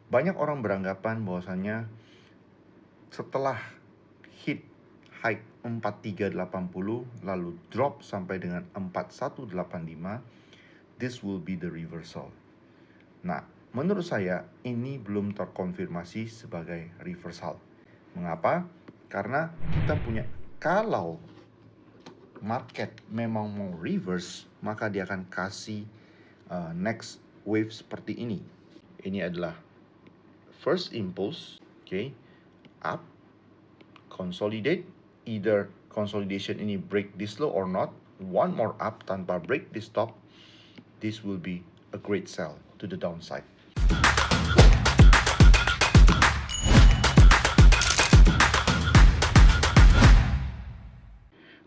Banyak orang beranggapan bahwasannya setelah hit high 4380 lalu drop sampai dengan 4185, this will be the reversal. Nah, menurut saya ini belum terkonfirmasi sebagai reversal. Mengapa? Karena kita punya, kalau market memang mau reverse, maka dia akan kasih next wave seperti ini. Ini adalah first impulse, okay, up, consolidate, either consolidation ini break this low or not, one more up tanpa break this top, this will be a great sell to the downside.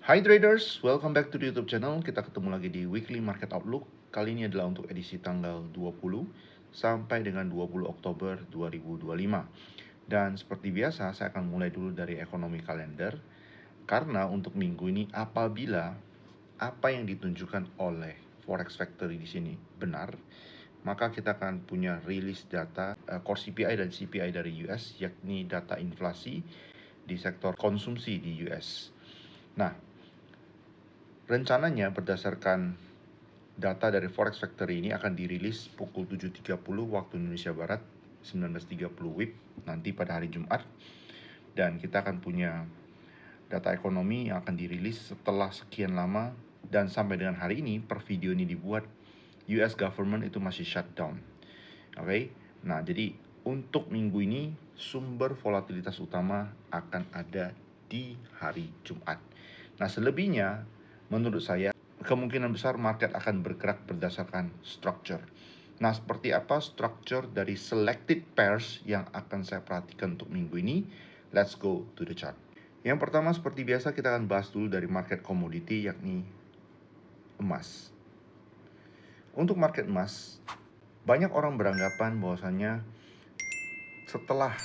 Hi traders, welcome back to the YouTube channel. Kita ketemu lagi di Weekly Market Outlook. Kali ini adalah untuk edisi tanggal 20 sampai dengan 20 Oktober 2025. Dan seperti biasa, saya akan mulai dulu dari ekonomi kalender. Karena untuk minggu ini, apabila apa yang ditunjukkan oleh Forex Factory di sini benar, maka kita akan punya rilis data core CPI dan CPI dari US, yakni data inflasi di sektor konsumsi di US. Nah, rencananya berdasarkan data dari Forex Factory ini akan dirilis pukul 7.30 waktu Indonesia Barat, 19.30 WIB nanti pada hari Jumat. Dan kita akan punya data ekonomi yang akan dirilis setelah sekian lama, dan sampai dengan hari ini per video ini dibuat, US government itu masih shutdown. Oke. Nah, jadi untuk minggu ini sumber volatilitas utama akan ada di hari Jumat. Nah, selebihnya menurut saya kemungkinan besar market akan bergerak berdasarkan structure. Nah, seperti apa structure dari selected pairs yang akan saya perhatikan untuk minggu ini? Let's go to the chart. Yang pertama, seperti biasa kita akan bahas dulu dari market commodity, yakni emas. Untuk market emas, banyak orang beranggapan bahwasannya setelah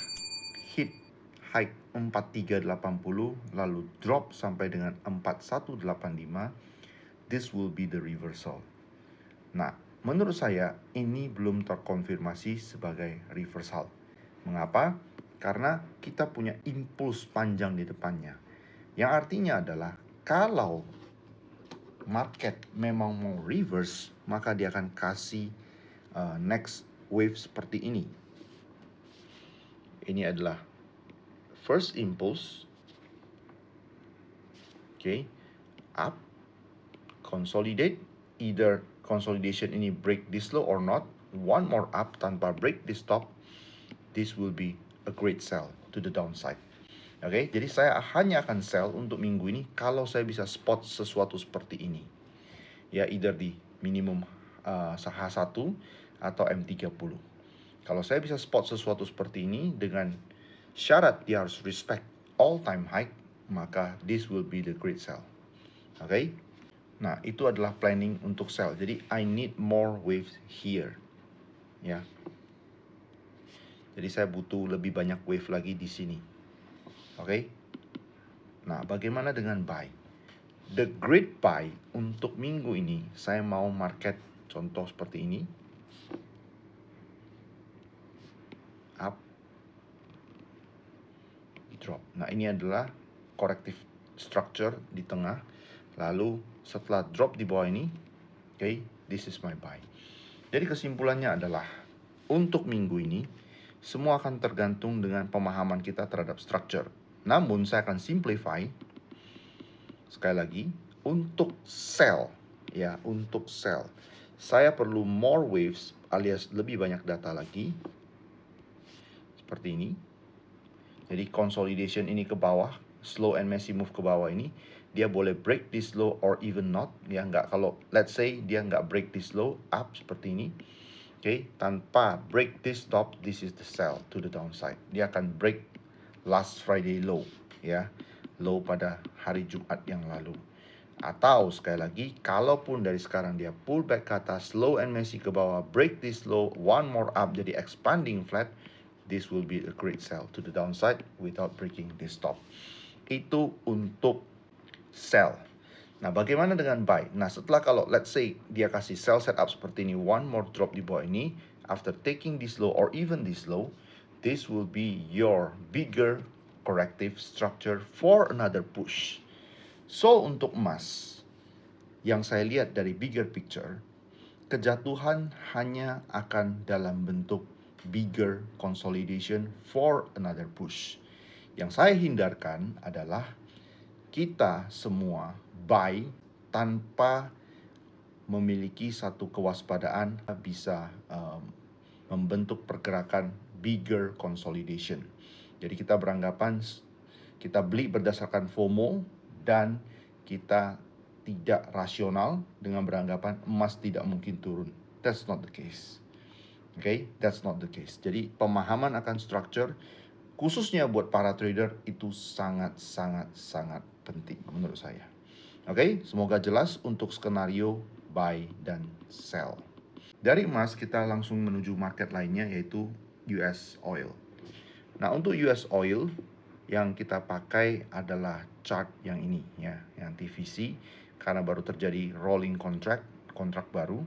hit high 4380 lalu drop sampai dengan 4185, this will be the reversal. Nah, menurut saya ini belum terkonfirmasi sebagai reversal. Mengapa? Karena kita punya impuls panjang di depannya. Yang artinya adalah kalau market memang mau reverse, maka dia akan kasih next wave seperti ini. Ini adalah first impulse, okay, up, consolidate, either consolidation ini break this low or not, one more up tanpa break this top, this will be a great sell to the downside. Oke, jadi saya hanya akan sell untuk minggu ini kalau saya bisa spot sesuatu seperti ini. Ya, either di minimum H1 atau M30. Kalau saya bisa spot sesuatu seperti ini dengan syarat dia harus respect all time high, maka this will be the great sell. Oke. Nah, itu adalah planning untuk sell. Jadi I need more waves here. Ya. Jadi saya butuh lebih banyak wave lagi di sini. Oke. Nah, bagaimana dengan buy? The great buy untuk minggu ini, saya mau market contoh seperti ini. Up, drop. Nah, ini adalah corrective structure di tengah. Lalu setelah drop di bawah ini, okay, this is my buy. Jadi kesimpulannya adalah untuk minggu ini semua akan tergantung dengan pemahaman kita terhadap structure. Namun saya akan simplify sekali lagi untuk sell, ya, untuk sell. Saya perlu more waves alias lebih banyak data lagi. Seperti ini. Jadi consolidation ini ke bawah, slow and messy move ke bawah ini, dia boleh break this low or even not, ya nggak, kalau let's say dia nggak break this low up seperti ini, okay, tanpa break this top, this is the sell to the downside. Dia akan break last Friday low, ya, low pada hari Jumat yang lalu. Atau sekali lagi, kalaupun dari sekarang dia pull back ke atas, slow and messy ke bawah, break this low, one more up jadi expanding flat, this will be a great sell to the downside without breaking this top. Itu untuk sell. Nah, bagaimana dengan buy? Nah, setelah kalau let's say dia kasih sell setup seperti ini, one more drop di bawah ini, after taking this low or even this low, this will be your bigger corrective structure for another push. So untuk emas, yang saya lihat dari bigger picture, kejatuhan hanya akan dalam bentuk bigger consolidation for another push. Yang saya hindarkan adalah kita semua buy tanpa memiliki satu kewaspadaan bisa membentuk pergerakan bigger consolidation. Jadi kita beranggapan kita beli berdasarkan FOMO dan kita tidak rasional dengan beranggapan emas tidak mungkin turun. That's not the case. Okay, that's not the case. Jadi pemahaman akan structure khususnya buat para trader itu sangat penting menurut saya. Oke, semoga jelas untuk skenario buy dan sell. Dari emas kita langsung menuju market lainnya yaitu US oil. Nah, untuk US oil yang kita pakai adalah chart yang ini ya, yang TVC karena baru terjadi rolling kontrak baru.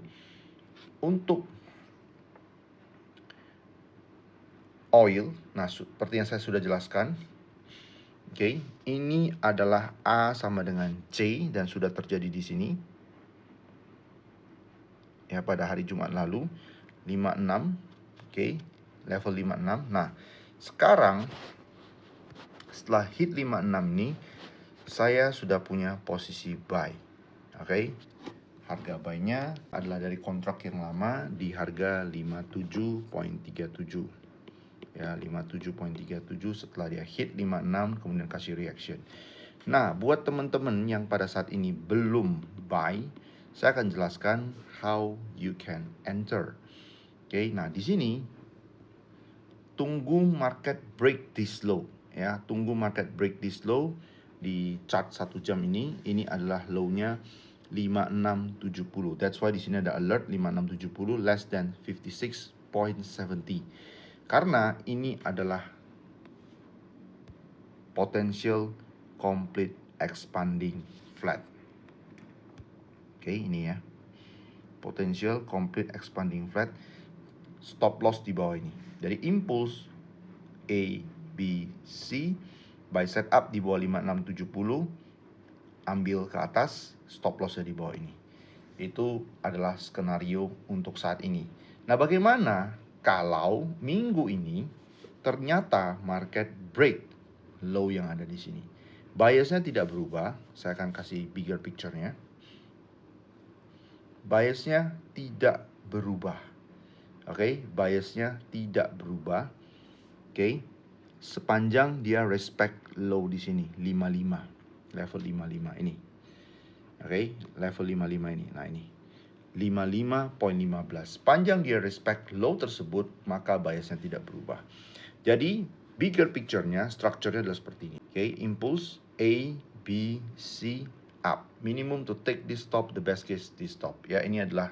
Untuk oil, nah seperti yang saya sudah jelaskan, oke, ini adalah A sama dengan C dan sudah terjadi di sini. Ya, pada hari Jumat lalu 56, oke, level 56. Nah, sekarang setelah hit 56 nih, saya sudah punya posisi buy. Oke. Harga buy-nya adalah dari kontrak yang lama di harga 57.37. Ya, 57.37 setelah dia hit 56 kemudian kasih reaction. Nah, buat teman-teman yang pada saat ini belum buy, saya akan jelaskan how you can enter. Oke, nah di sini tunggu market break this low ya, tunggu market break this low di chart 1 jam ini. Ini adalah low-nya 5670. That's why di sini ada alert 5670 less than 56.70. Karena ini adalah potential complete expanding flat. Oke, ini ya. Potential complete expanding flat. Stop loss di bawah ini. Dari impulse A, B, C, buy setup di bawah 5670, ambil ke atas, stop lossnya di bawah ini. Itu adalah skenario untuk saat ini. Nah, bagaimana kalau minggu ini ternyata market break low yang ada di sini? Biasnya tidak berubah. Saya akan kasih bigger picture-nya. Biasnya tidak berubah. Oke, biasnya tidak berubah. Oke, sepanjang dia respect low di sini 55, level 55 ini. Oke, level 55 ini. Nah, ini 55.15. Panjang dia respect low tersebut, maka biasnya tidak berubah. Jadi, bigger picture-nya, structure-nya adalah seperti ini. Oke, impulse A, B, C, up. Minimum to take this stop, the best case this stop. Ya, ini adalah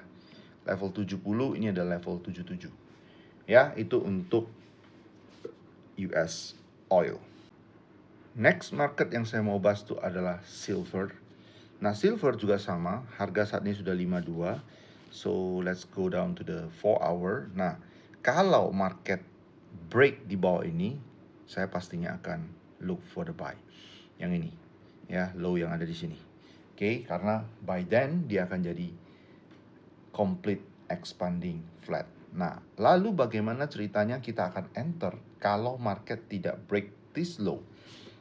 level 70, ini adalah level 77. Ya, itu untuk US oil. Next market yang saya mau bahas itu adalah silver. Nah, silver juga sama, harga saat ini sudah 52. So, let's go down to the 4 hour. Nah, kalau market break di bawah ini, saya pastinya akan look for the buy. Yang ini, ya, low yang ada di sini. Oke, karena by then dia akan jadi complete expanding flat. Nah, lalu bagaimana ceritanya kita akan enter kalau market tidak break this low?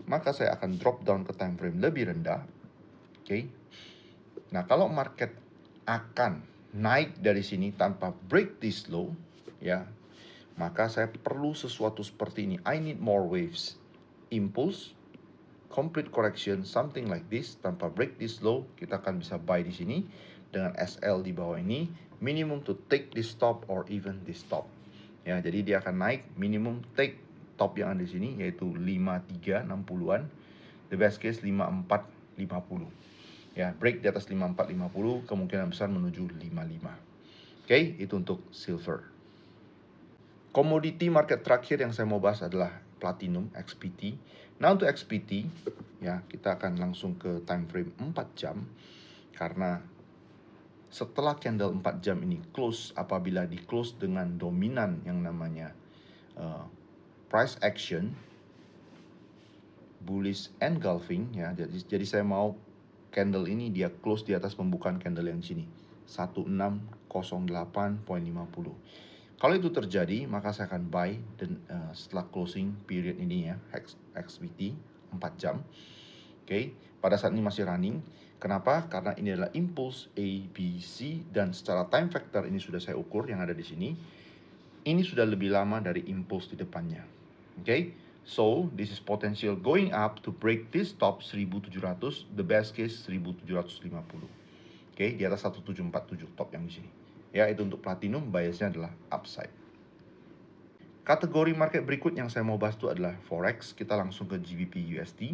Maka saya akan drop down ke time frame lebih rendah. Oke. Nah, kalau market akan naik dari sini tanpa break this low, ya, maka saya perlu sesuatu seperti ini. I need more waves. Impulse, complete correction, something like this, tanpa break this low, kita akan bisa buy di sini dengan SL di bawah ini, minimum to take this stop or even this stop. Ya, jadi dia akan naik, minimum take top yang ada di sini yaitu 5360-an. The best case 5450. Ya, break di atas 5450 kemungkinan besar menuju 55. Oke, itu untuk silver. Komoditi market terakhir yang saya mau bahas adalah platinum XPT. Nah, untuk XPT ya, kita akan langsung ke time frame 4 jam karena setelah candle 4 jam ini close, apabila di close dengan dominan yang namanya price action, bullish engulfing ya. Jadi saya mau candle ini dia close di atas pembukaan candle yang di sini 1608.50. Kalau itu terjadi, maka saya akan buy dan setelah closing period ini ya, XVT 4 jam. Oke, pada saat ini masih running. Kenapa? Karena ini adalah impulse A, B, C, dan secara time factor ini sudah saya ukur yang ada di sini. Ini sudah lebih lama dari impulse di depannya. Oke, so this is potential going up to break this top 1700, the best case 1750. Oke, di atas 1747 top yang di sini. Ya, itu untuk platinum, biasnya adalah upside. Kategori market berikut yang saya mau bahas itu adalah forex. Kita langsung ke GBP USD.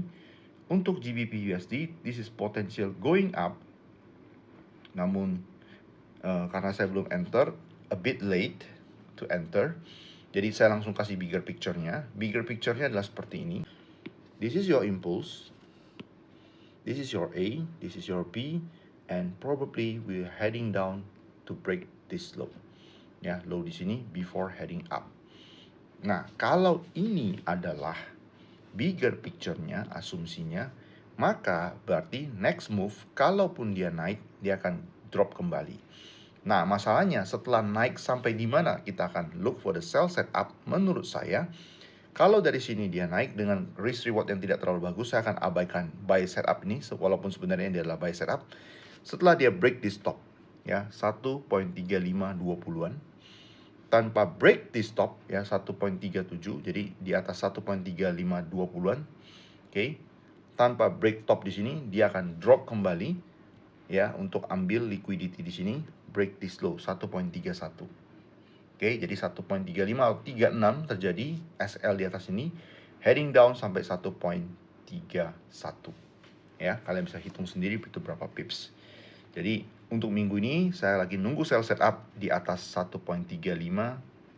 Untuk GBP USD, this is potential going up. Namun karena saya belum enter, a bit late to enter. Jadi saya langsung kasih bigger picture-nya. Bigger picture-nya adalah seperti ini. This is your impulse. This is your A, this is your B, and probably we're heading down to break this low. Ya, low di sini before heading up. Nah, kalau ini adalah bigger picture-nya, asumsinya, maka berarti next move, kalaupun dia naik, dia akan drop kembali. Nah, masalahnya setelah naik sampai di mana kita akan look for the sell setup, menurut saya, kalau dari sini dia naik dengan risk reward yang tidak terlalu bagus, saya akan abaikan buy setup ini, walaupun sebenarnya dia adalah buy setup. Setelah dia break di stop, ya 1.3520-an, tanpa break di stop ya 1.37, jadi di atas 1.3520-an, oke. Tanpa break top di sini, dia akan drop kembali ya untuk ambil liquidity di sini, break this low 1.31. Oke, jadi 1.35 atau 36 terjadi SL di atas ini, heading down sampai 1.31. Ya, kalian bisa hitung sendiri itu berapa pips. Jadi untuk minggu ini saya lagi nunggu sell setup di atas 1.35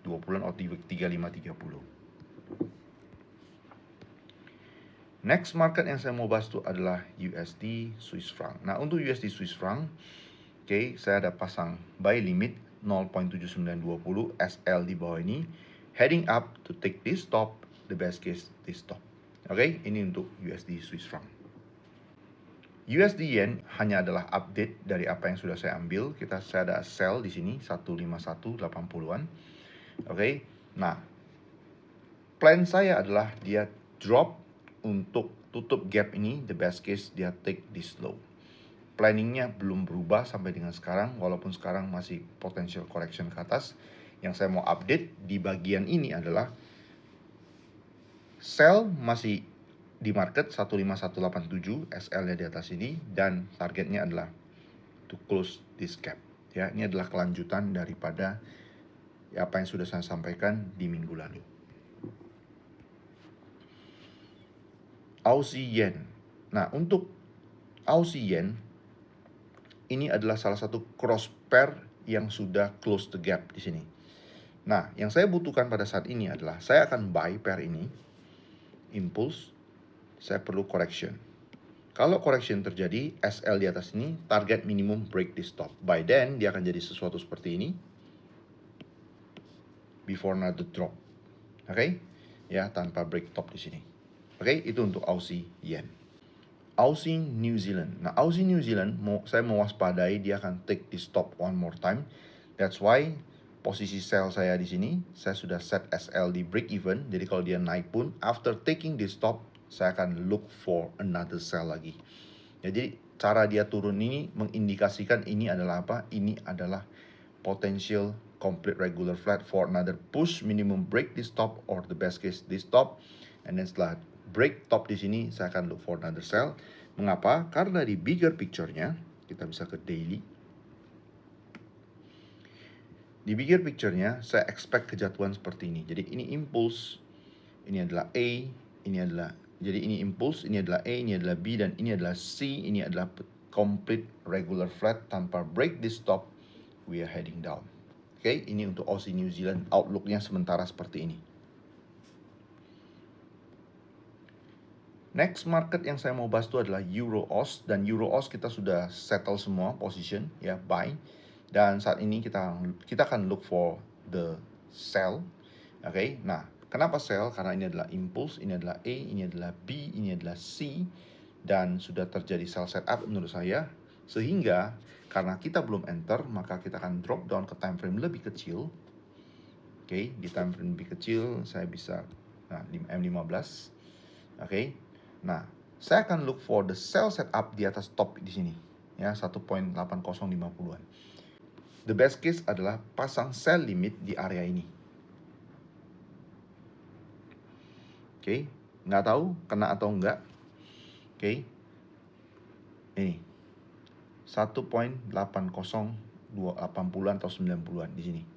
20-an atau 3530. Next market yang saya mau bahas itu adalah USD Swiss franc. Nah, untuk USD Swiss franc, oke, saya ada pasang buy limit 0.7920 SL di bawah ini, heading up to take this stop, the best case this stop. Oke, ini untuk USD Swiss franc. USD Yen hanya adalah update dari apa yang sudah saya ambil. Saya ada sell di sini 151.80-an. Oke. Nah, plan saya adalah dia drop untuk tutup gap ini, the best case dia take this low. Planningnya belum berubah sampai dengan sekarang, walaupun sekarang masih potential correction ke atas. Yang saya mau update di bagian ini adalah sell masih di market 15187, SL-nya di atas ini, dan targetnya adalah to close this gap. Ya, ini adalah kelanjutan daripada apa yang sudah saya sampaikan di minggu lalu. Aussie Yen. Nah, untuk Aussie Yen ini adalah salah satu cross pair yang sudah close the gap di sini. Nah, yang saya butuhkan pada saat ini adalah saya akan buy pair ini, impulse, saya perlu correction. Kalau correction terjadi, SL di atas ini, target minimum break di stop. By then, dia akan jadi sesuatu seperti ini, before another drop. Oke? Ya, tanpa break top di sini. Oke, itu untuk Aussie Yen. Aussie New Zealand. Nah, Aussie New Zealand saya mewaspadai dia akan take the stop one more time. That's why posisi sell saya di sini, saya sudah set SL di break even. Jadi kalau dia naik pun, after taking the stop, saya akan look for another sell lagi. Jadi cara dia turun ini mengindikasikan ini adalah apa? Ini adalah potential complete regular flat for another push, minimum break this top or the best case this top. And then setelah break top di sini, saya akan look for another sell. Mengapa? Karena di bigger picture-nya, kita bisa ke daily. Di bigger picture-nya, saya expect kejatuhan seperti ini. Jadi ini impulse, ini adalah A, ini adalah, jadi ini impulse, ini adalah A, ini adalah B, dan ini adalah C, ini adalah complete regular flat tanpa break this top, we are heading down. Oke, ini untuk Aussie New Zealand, outlook-nya sementara seperti ini. Next market yang saya mau bahas itu adalah Euro AUS, dan Euro AUS kita sudah settle semua position ya, buy. Dan saat ini kita akan look for the sell. Oke. Nah, kenapa sell? Karena ini adalah impulse, ini adalah A, ini adalah B, ini adalah C, dan sudah terjadi sell setup menurut saya. Sehingga karena kita belum enter, maka kita akan drop down ke time frame lebih kecil. Oke, di time frame lebih kecil saya bisa M15. Oke. Nah, saya akan look for the sell setup di atas top di sini ya, 1.8050-an. The best case adalah pasang sell limit di area ini. Oke, nggak tahu kena atau enggak. Oke. Ini 1.8080-an atau 90-an di sini.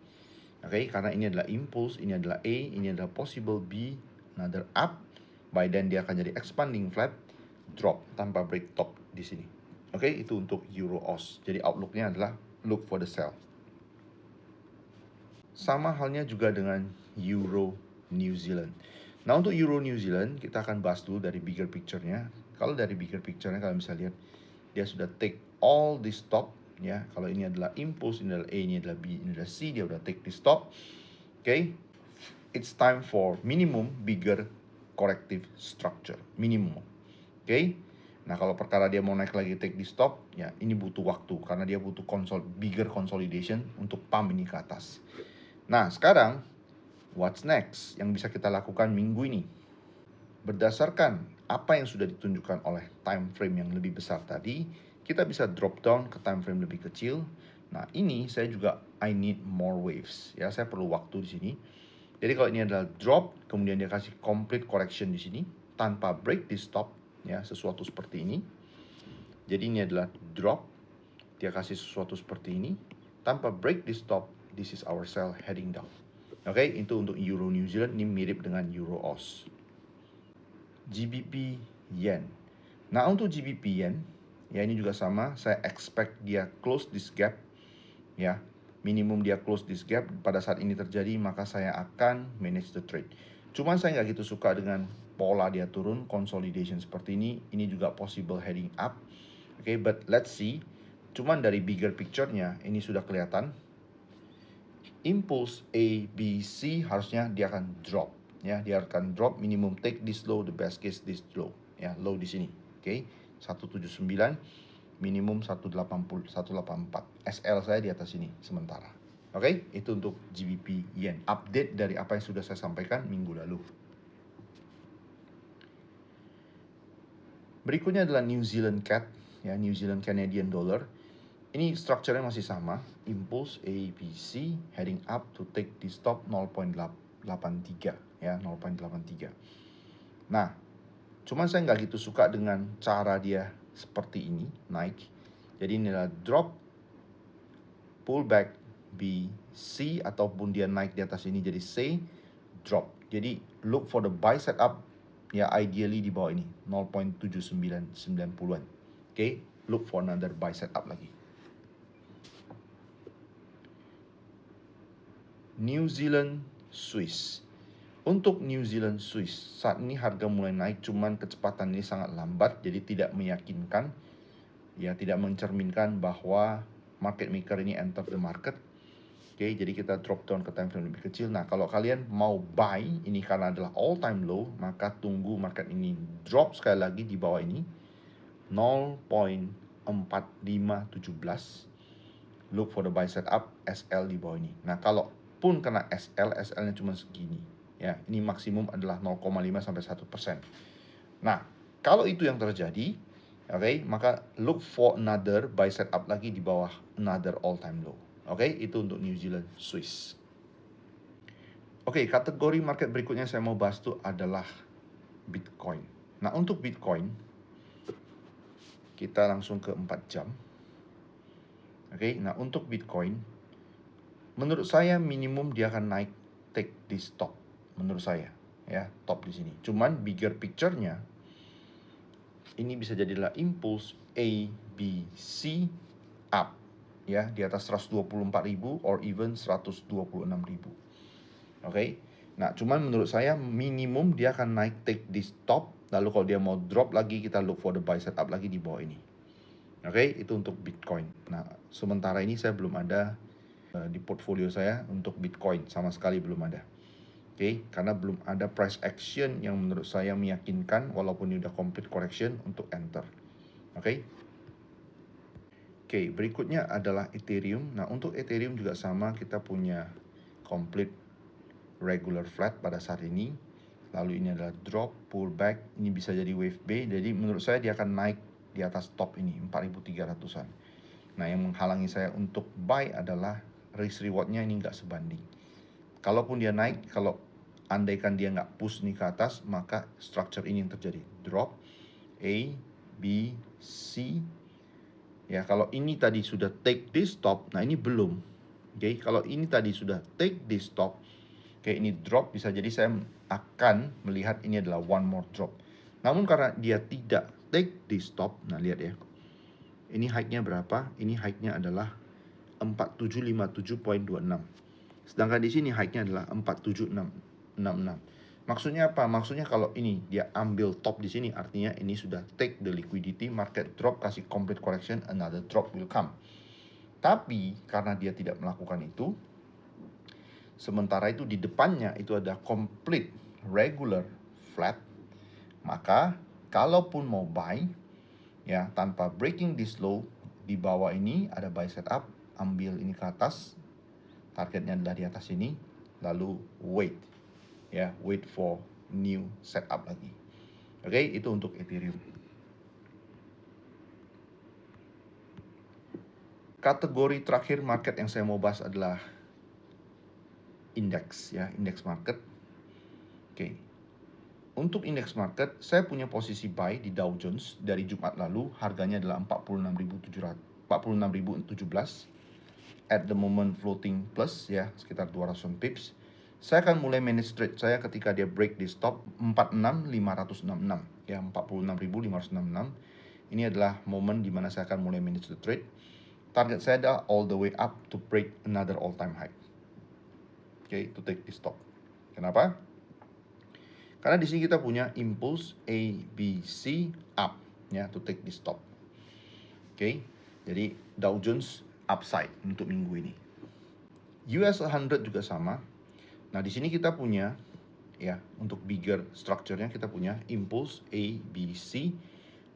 Oke, karena ini adalah impulse, ini adalah A, ini adalah possible B, another up. By then dia akan jadi expanding flat, drop tanpa break top di sini. Oke, itu untuk Euro AUS. Jadi outlooknya adalah look for the sell. Sama halnya juga dengan Euro New Zealand. Nah, untuk Euro New Zealand kita akan bahas dulu dari bigger picture-nya. Kalau dari bigger picture-nya kalian bisa lihat dia sudah take all the stop ya. Kalau ini adalah impulse, ini adalah A, ini adalah B, ini adalah C, dia udah take the stop. Oke. It's time for minimum bigger corrective structure, minimum. Oke. Nah, kalau perkara dia mau naik lagi take the stop, ya ini butuh waktu karena dia butuh bigger consolidation untuk pump ini ke atas. Nah, sekarang what's next yang bisa kita lakukan minggu ini? Berdasarkan apa yang sudah ditunjukkan oleh time frame yang lebih besar tadi, kita bisa drop down ke time frame lebih kecil. Nah, ini saya juga I need more waves. Ya, saya perlu waktu di sini. Jadi kalau ini adalah drop, kemudian dia kasih complete correction di sini tanpa break di stop, ya, sesuatu seperti ini. Jadi ini adalah drop, dia kasih sesuatu seperti ini tanpa break di stop. This is our sell heading down. Oke, itu untuk Euro New Zealand, ini mirip dengan Euro AUS. GBP Yen. Nah, untuk GBP Yen, ya ini juga sama, saya expect dia close this gap, ya. Minimum dia close this gap, pada saat ini terjadi maka saya akan manage the trade. Cuman saya nggak gitu suka dengan pola dia turun, consolidation seperti ini juga possible heading up. Oke, but let's see. Cuman dari bigger picture-nya ini sudah kelihatan. Impulse A, B, C harusnya dia akan drop. Ya, dia akan drop minimum take this low, the best case this low. Ya, low di sini. Oke, 179, minimum 180, 184. SL saya di atas ini sementara. Oke, itu untuk GBP Yen. Update dari apa yang sudah saya sampaikan minggu lalu. Berikutnya adalah New Zealand CAD, ya, New Zealand Canadian Dollar. Ini strukturnya masih sama, impulse A, B, C, heading up to take the stop 0.83, ya, 0.83. Nah, cuman saya nggak gitu suka dengan cara dia seperti ini, naik. Jadi ini adalah drop, pullback, B, C, ataupun dia naik di atas ini jadi C, drop. Jadi look for the buy setup, ya ideally di bawah ini, 0.7990-an. Oke, look for another buy setup lagi. New Zealand Swiss. Untuk New Zealand Swiss, saat ini harga mulai naik, cuman kecepatan ini sangat lambat, jadi tidak meyakinkan, ya tidak mencerminkan bahwa market maker ini enter the market. Oke, jadi kita drop down ke time frame lebih kecil. Nah, kalau kalian mau buy ini karena adalah all time low, maka tunggu market ini drop sekali lagi di bawah ini 0.4517. Look for the buy setup SL di bawah ini. Nah, kalau pun kena SL-nya cuma segini. Ya, ini maksimum adalah 0,5 sampai 1%. Nah, kalau itu yang terjadi, oke, maka look for another buy setup lagi di bawah another all time low. Oke, itu untuk New Zealand Swiss. Oke, kategori market berikutnya saya mau bahas itu adalah Bitcoin. Nah, untuk Bitcoin kita langsung ke 4 jam. Oke, nah untuk Bitcoin menurut saya minimum dia akan naik take di stop menurut saya, ya, top di sini. Cuman bigger picture-nya ini bisa jadilah impulse A, B, C up, ya, di atas 124.000 or even 126.000. Oke. Nah, cuman menurut saya minimum dia akan naik take this top, lalu kalau dia mau drop lagi kita look for the buy setup lagi di bawah ini. Oke, itu untuk Bitcoin. Nah, sementara ini saya belum ada di portfolio saya untuk Bitcoin, sama sekali belum ada. Oke, karena belum ada price action yang menurut saya meyakinkan walaupun ini udah complete correction untuk enter. Oke. Oke, berikutnya adalah Ethereum. Nah, untuk Ethereum juga sama, kita punya complete regular flat pada saat ini. Lalu ini adalah drop, pullback, ini bisa jadi wave B. Jadi menurut saya dia akan naik di atas top ini, 4.300-an. Nah, yang menghalangi saya untuk buy adalah risk rewardnya ini nggak sebanding. Kalaupun dia naik, kalau andaikan dia nggak push nih ke atas, maka structure ini yang terjadi. Drop, A, B, C. Ya, kalau ini tadi sudah take this stop, nah ini belum. Oke, kalau ini tadi sudah take this stop, kayak ini drop, bisa jadi saya akan melihat ini adalah one more drop. Namun karena dia tidak take this stop, nah lihat ya. Ini high-nya berapa? Ini high-nya adalah 4757.26. Sedangkan di sini high-nya adalah 47666. Maksudnya apa? Maksudnya kalau ini dia ambil top di sini, artinya ini sudah take the liquidity, market drop, kasih complete correction, another drop will come. Tapi karena dia tidak melakukan itu, sementara itu di depannya itu ada complete regular flat, maka kalaupun mau buy ya tanpa breaking this low, di bawah ini ada buy setup, ambil ini ke atas, targetnya adalah di atas ini, lalu wait ya, wait for new setup lagi. Oke, itu untuk Ethereum. Kategori terakhir market yang saya mau bahas adalah indeks ya, indeks market. Oke. Untuk indeks market, saya punya posisi buy di Dow Jones dari Jumat lalu, harganya adalah 46.017. At the moment floating plus ya, sekitar 200 pips. Saya akan mulai manage trade saya ketika dia break di stop 46.566 ya, 46.566. Ini adalah momen di mana saya akan mulai manage the trade. Target saya adalah all the way up to break another all time high. Oke, to take the stop. Kenapa? Karena di sini kita punya impulse A, B, C up ya, to take the stop. Oke, jadi Dow Jones upside untuk minggu ini. US 100 juga sama. Nah, di sini kita punya ya, untuk bigger structure-nya kita punya impulse A, B, C.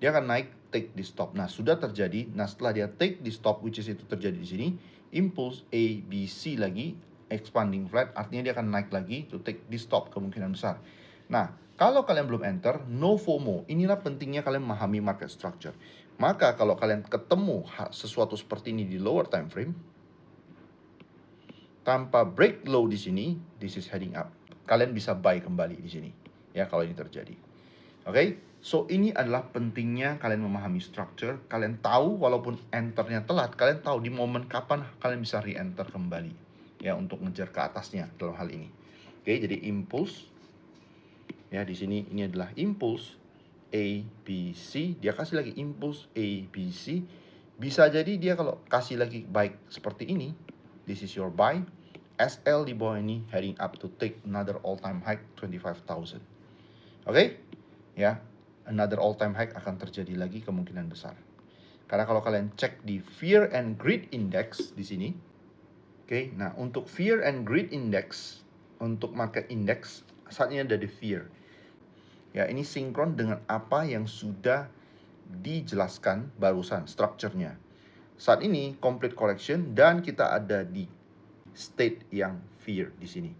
Dia akan naik take the stop. Nah, sudah terjadi. Nah, setelah dia take the stop, which is itu terjadi di sini, impulse A, B, C lagi expanding flat, artinya dia akan naik lagi to take the stop, kemungkinan besar. Nah, kalau kalian belum enter, no FOMO. Inilah pentingnya kalian memahami market structure. Maka kalau kalian ketemu sesuatu seperti ini di lower time frame, tanpa break low di sini, this is heading up. Kalian bisa buy kembali di sini. Ya, kalau ini terjadi. Oke, so ini adalah pentingnya kalian memahami structure. Kalian tahu walaupun enternya telat, kalian tahu di momen kapan kalian bisa re-enter kembali. Ya, untuk ngejar ke atasnya dalam hal ini. Oke, jadi impulse. Ya, di sini ini adalah impulse A, B, C. Dia kasih lagi impulse A, B, C. Bisa jadi dia kalau kasih lagi baik seperti ini, this is your buy. SL di bawah ini heading up to take another all time high 25,000. Oke? Ya, another all time high akan terjadi lagi kemungkinan besar. Karena kalau kalian cek di Fear and Greed Index di sini, oke, nah untuk Fear and Greed Index, untuk market index, saat ini ada di Fear. Ya, ini sinkron dengan apa yang sudah dijelaskan barusan, structure-nya. Saat ini complete correction dan kita ada di state yang fear di sini.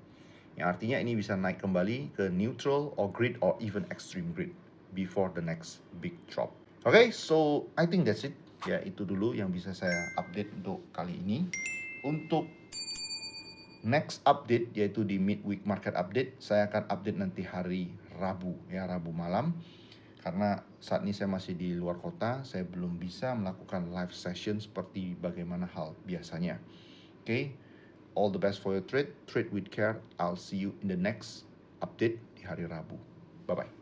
Yang artinya ini bisa naik kembali ke neutral or greed or even extreme greed before the next big drop. Oke, so I think that's it. Ya, itu dulu yang bisa saya update untuk kali ini. Untuk next update, yaitu di midweek market update, saya akan update nanti hari Rabu, ya, Rabu malam. Karena saat ini saya masih di luar kota, saya belum bisa melakukan live session seperti bagaimana hal biasanya. Oke, all the best for your trade with care. I'll see you in the next update di hari Rabu. Bye-bye.